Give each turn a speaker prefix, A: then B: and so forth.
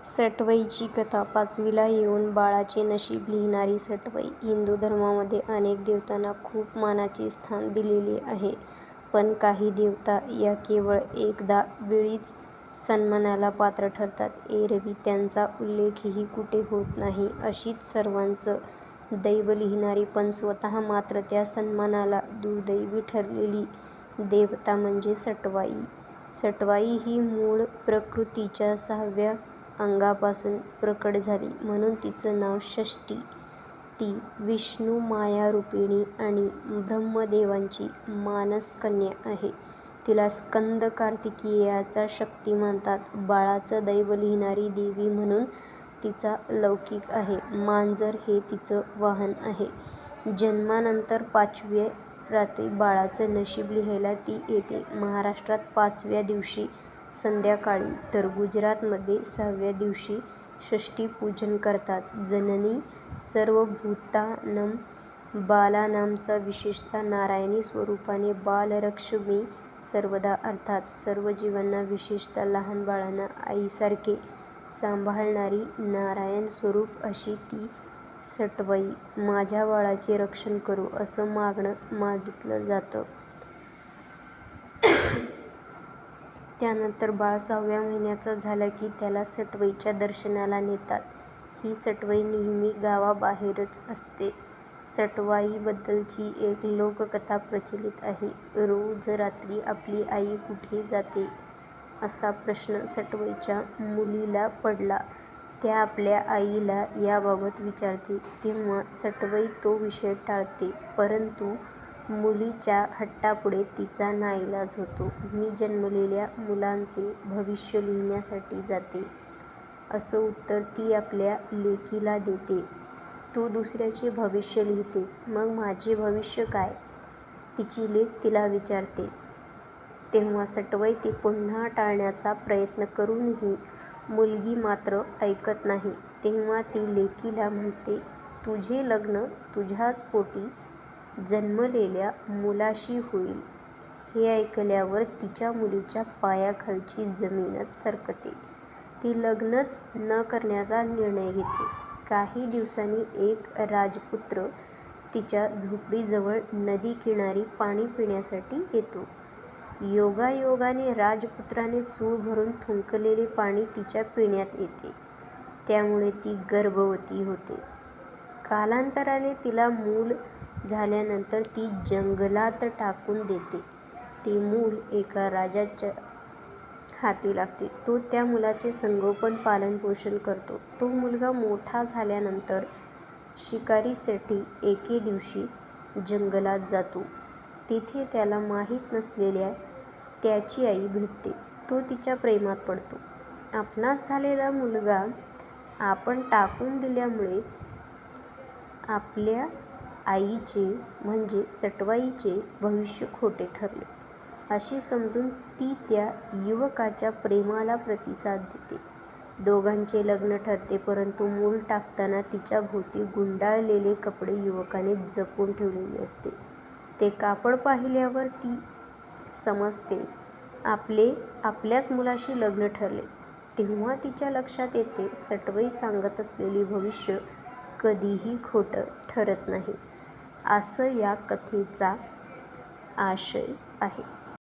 A: सटवाईची कथा. पाचवीला येऊन बाळाचे नशीब लिहिणारी सटवाई. हिंदू धर्मामध्ये अनेक देवतांना खूप मानाचे स्थान दिलेले आहे. पण काही देवता या केवळ एकदा वेळीच सन्मानाला पात्र ठरतात. एरवी त्यांचा उल्लेखही कुठे होत नाही. अशीच सर्वांचं दैव लिहिणारी पण स्वतः मात्र त्या सन्मानाला दुर्दैवी ठरलेली देवता म्हणजे सटवाई. सटवाई ही मूळ प्रकृतीच्या 6व्या अंगापासून प्रकट झाली म्हणून तिचं नाव षष्ठी. ती विष्णू मायारूपिणी आणि ब्रह्मदेवांची मानसकन्या आहे. तिला स्कंद कार्तिकेयाचा शक्ती मानतात. बाळाचं दैव लिहिणारी देवी म्हणून तिचा लौकिक आहे. मांजर हे तिचं वाहन आहे. जन्मानंतर 5व्या रात्री बाळाचं नशीब लिहायला ती येते. महाराष्ट्रात 5व्या दिवशी संध्याकाळी तर गुजरातमध्ये 6व्या दिवशी षष्ठीपूजन करतात. जननी सर्वभूतानां बालानांचा विशेषतः नारायणी स्वरूपाने बालरक्षमी सर्वदा अर्थात सर्व जीवांना विशेषतः लहान बाळांना आईसारखे सांभाळणारी नारायण स्वरूप अशी ती सटवाई. माझ्या बाळाचे रक्षण करू असं मागितलं जातं. त्यानंतर बाळ 6व्या महिन्याचं झालं की त्याला सटवाईच्या दर्शनाला नेतात. ही सटवाई नेहमी गावाबाहेरच असते. सटवाईबद्दलची एक लोककथा प्रचलित आहे. रोज रात्री आपली आई कुठे जाते असा प्रश्न सटवाईच्या मुलीला पडला. त्या आपल्या आईला याबाबत विचारते तेव्हा सटवाई तो विषय टाळते. परंतु मुलीच्या हट्टापुढे तिचा नाईलाज होतो. मी जन्मलेल्या मुलांचे भविष्य लिहिण्यासाठी जाते असं उत्तर ती आपल्या लेकीला देते. तू दुसऱ्याचे भविष्य लिहितेस मग माझे भविष्य काय? तिची लेक तिला विचारते. तेव्हा सटवाई ते पुन्हा टाळण्याचा प्रयत्न करूनही मुलगी मात्र ऐकत नाही. तेव्हा ती लेकीला म्हणते, तुझे लग्न तुझ्याच पोटी जन्मलेल्या मुलाशी होईल. हे ऐकल्यावर तिच्या मुलीच्या पायाखालची जमीनच सरकते. ती लग्नच न करण्याचा निर्णय घेते. काही दिवसांनी एक राजपुत्र तिच्या झोपडीजवळ नदीकिनारी पाणी पिण्यासाठी येतो. योगायोगाने राजपुत्राने चूळ भरून थुंकलेले पाणी तिच्या पिण्यात येते. त्यामुळे ती गर्भवती होते. कालांतराने तिला मूल झाल्यानंतर ती जंगलात टाकून देते. ते मूल एका राजाच्या हाती लागते. तो त्या मुलाचे संगोपन पालनपोषण करतो. तो मुलगा मोठा झाल्यानंतर शिकारीसाठी एके दिवशी जंगलात जातो. तिथे त्याला माहीत नसलेल्या त्याची आई भेटते. तो तिच्या प्रेमात पडतो. आपणास झालेला मुलगा आपण टाकून दिल्यामुळे आपल्या आईचे म्हणजे सटवाईचे भविष्य खोटे ठरले अशी समजून ती त्या युवकाच्या प्रेमाला प्रतिसाद देते. दोघांचे लग्न ठरते. परंतु मूल टाकताना तिच्या भोवती गुंडाळलेले कपडे युवकाने जपून ठेवलेले असते. ते कापड पाहिल्यावर ती समजते आपल्याच मुलाशी लग्न ठरले. तेव्हा तिच्या लक्षात येते सटवाई सांगत असलेले भविष्य कधीही खोटं ठरत नाही. असं या कथेचा आशय आहे.